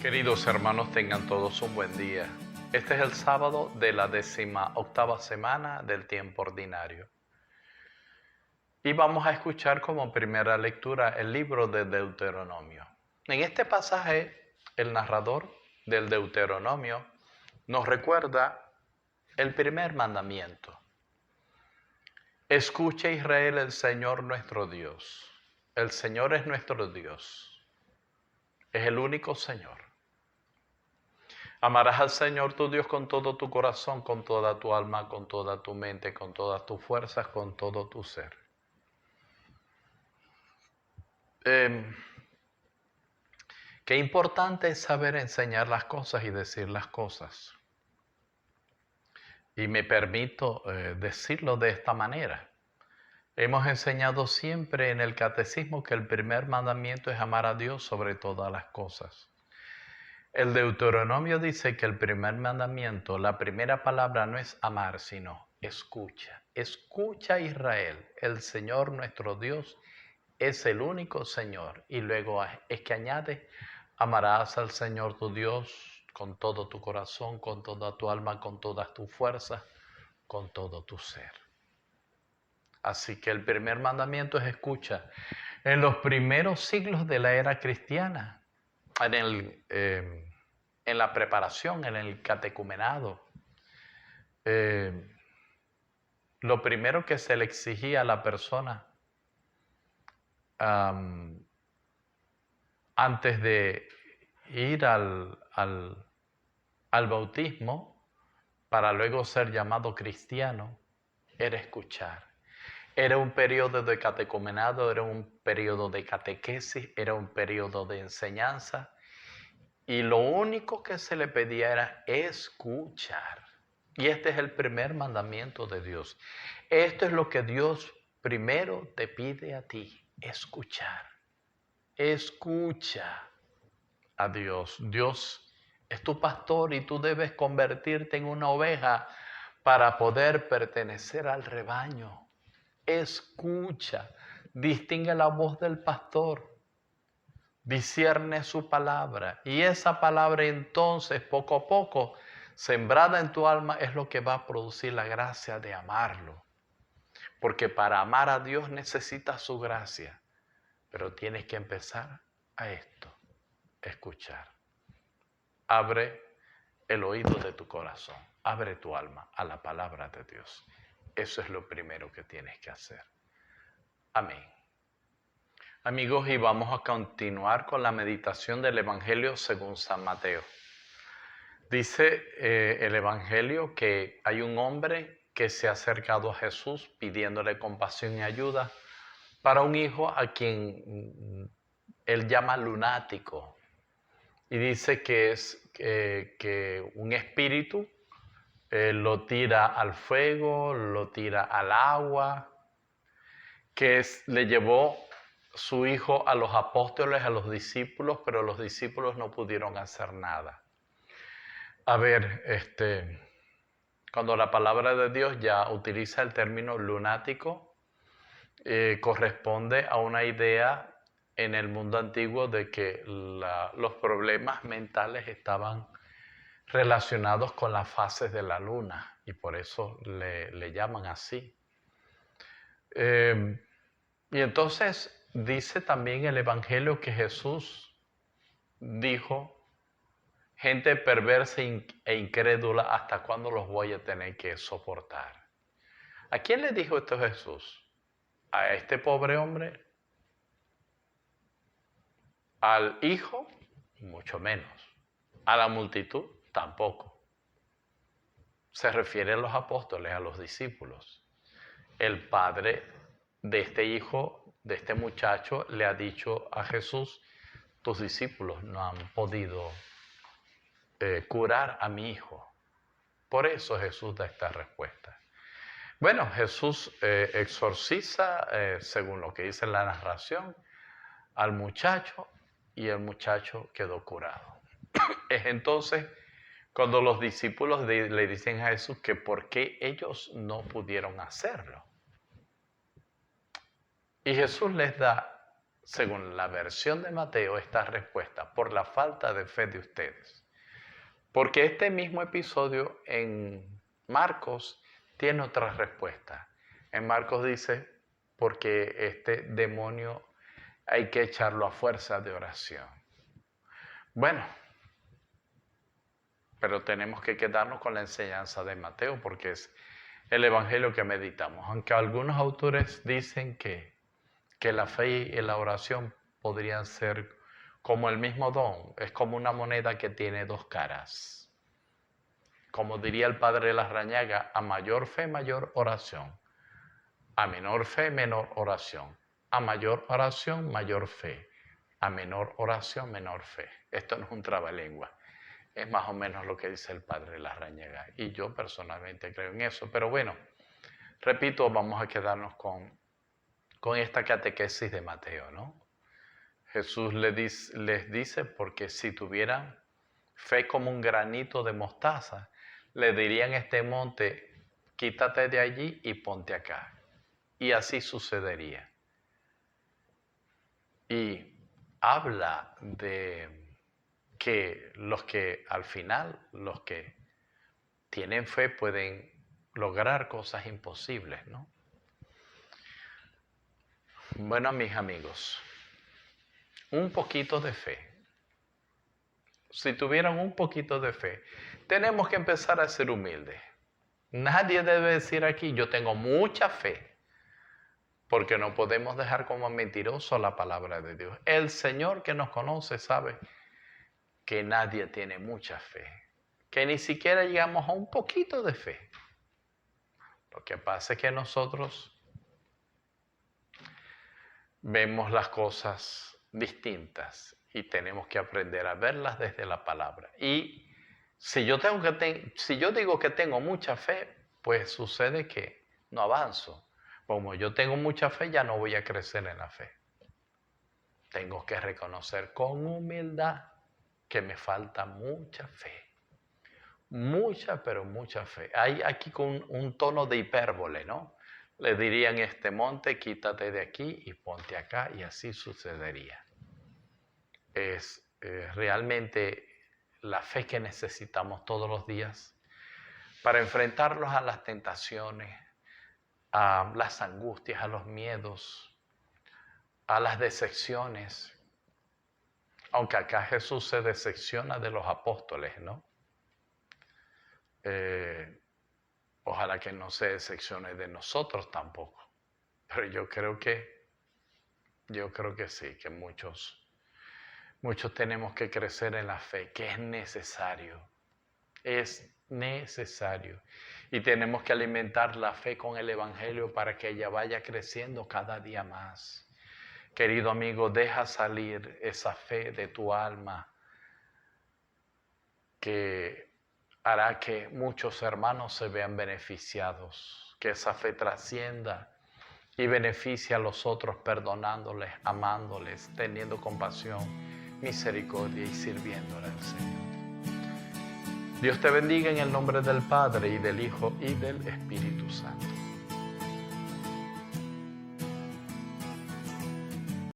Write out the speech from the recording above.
Queridos hermanos, tengan todos un buen día. Este es el sábado de la 18ª semana del tiempo ordinario. Y vamos a escuchar como primera lectura el libro de Deuteronomio. En este pasaje, el narrador del Deuteronomio nos recuerda el primer mandamiento. Escucha, Israel, el Señor nuestro Dios. El Señor es nuestro Dios. Es el único Señor. Amarás al Señor tu Dios con todo tu corazón, con toda tu alma, con toda tu mente, con todas tus fuerzas, con todo tu ser. Qué importante es saber enseñar las cosas y decir las cosas. Y me permito decirlo de esta manera. Hemos enseñado siempre en el catecismo que el primer mandamiento es amar a Dios sobre todas las cosas. El Deuteronomio dice que el primer mandamiento, la primera palabra no es amar, sino escucha. Escucha, Israel, el Señor nuestro Dios es el único Señor. Y luego es que añade, amarás al Señor tu Dios con todo tu corazón, con toda tu alma, con todas tus fuerzas, con todo tu ser. Así que el primer mandamiento es escucha. En los primeros siglos de la era cristiana, en la preparación, en el catecumenado, lo primero que se le exigía a la persona antes de ir al bautismo, para luego ser llamado cristiano, era escuchar. Era un periodo de catecumenado, era un periodo de catequesis, era un periodo de enseñanza. Y lo único que se le pedía era escuchar. Y este es el primer mandamiento de Dios. Esto es lo que Dios primero te pide a ti, escuchar. Escucha a Dios. Dios es tu pastor y tú debes convertirte en una oveja para poder pertenecer al rebaño. Escucha, distingue la voz del pastor. Discierne su palabra y esa palabra entonces poco a poco sembrada en tu alma es lo que va a producir la gracia de amarlo, porque para amar a Dios necesitas su gracia, pero tienes que empezar a esto, escuchar. Abre el oído de tu corazón, abre tu alma a la palabra de Dios. Eso es lo primero que tienes que hacer. Amén. Amigos, y vamos a continuar con la meditación del Evangelio según San Mateo. Dice el Evangelio que hay un hombre que se ha acercado a Jesús pidiéndole compasión y ayuda para un hijo a quien él llama lunático. Y dice que es que un espíritu lo tira al fuego, lo tira al agua, que le llevó su hijo a los apóstoles, a los discípulos, pero los discípulos no pudieron hacer nada. A ver, cuando la palabra de Dios ya utiliza el término lunático, corresponde a una idea en el mundo antiguo de que los problemas mentales estaban relacionados con las fases de la luna y por eso le llaman así. Y entonces dice también el Evangelio que Jesús dijo, gente perversa e incrédula, ¿hasta cuándo los voy a tener que soportar? ¿A quién le dijo esto Jesús? ¿A este pobre hombre? ¿Al hijo? Mucho menos. ¿A la multitud? Tampoco. Se refiere a los apóstoles, a los discípulos. El padre de este hijo, de este muchacho, le ha dicho a Jesús, tus discípulos no han podido curar a mi hijo. Por eso Jesús da esta respuesta. Bueno, Jesús exorciza, según lo que dice la narración, al muchacho y el muchacho quedó curado. Es entonces cuando los discípulos le dicen a Jesús que por qué ellos no pudieron hacerlo. Y Jesús les da según la versión de Mateo, esta respuesta: por la falta de fe de ustedes. Porque este mismo episodio en Marcos tiene otra respuesta. En Marcos dice, porque este demonio hay que echarlo a fuerza de oración. Bueno, pero tenemos que quedarnos con la enseñanza de Mateo porque es el evangelio que meditamos. Aunque algunos autores dicen que la fe y la oración podrían ser como el mismo don, es como una moneda que tiene dos caras. Como diría el padre Larrañaga, a mayor fe, mayor oración. A menor fe, menor oración. A mayor oración, mayor fe. A menor oración, menor fe. Esto no es un trabalengua. Es más o menos lo que dice el padre Larrañaga. Y yo personalmente creo en eso. Pero bueno, repito, vamos a quedarnos con esta catequesis de Mateo, ¿no? Jesús les dice, porque si tuvieran fe como un granito de mostaza, le dirían a este monte, quítate de allí y ponte acá. Y así sucedería. Y habla de que los que al final, los que tienen fe pueden lograr cosas imposibles, ¿no? Bueno, mis amigos, un poquito de fe. Si tuvieran un poquito de fe, tenemos que empezar a ser humildes. Nadie debe decir aquí, yo tengo mucha fe, porque no podemos dejar como mentiroso la palabra de Dios. El Señor que nos conoce sabe que nadie tiene mucha fe, que ni siquiera llegamos a un poquito de fe. Lo que pasa es que nosotros vemos las cosas distintas y tenemos que aprender a verlas desde la palabra. Y si yo digo que tengo mucha fe, pues sucede que no avanzo. Como yo tengo mucha fe, ya no voy a crecer en la fe. Tengo que reconocer con humildad que me falta mucha fe. Mucha, pero mucha fe. Hay aquí con un tono de hipérbole, ¿no? Le dirían este monte, quítate de aquí y ponte acá, y así sucedería. Es realmente la fe que necesitamos todos los días para enfrentarnos a las tentaciones, a las angustias, a los miedos, a las decepciones. Aunque acá Jesús se decepciona de los apóstoles, ¿no? Ojalá que no se decepcione de nosotros tampoco. Pero yo creo que sí, que muchos tenemos que crecer en la fe, que es necesario. Es necesario. Y tenemos que alimentar la fe con el Evangelio para que ella vaya creciendo cada día más. Querido amigo, deja salir esa fe de tu alma que hará que muchos hermanos se vean beneficiados, que esa fe trascienda y beneficie a los otros perdonándoles, amándoles, teniendo compasión, misericordia y sirviéndole al Señor. Dios te bendiga en el nombre del Padre y del Hijo y del Espíritu Santo.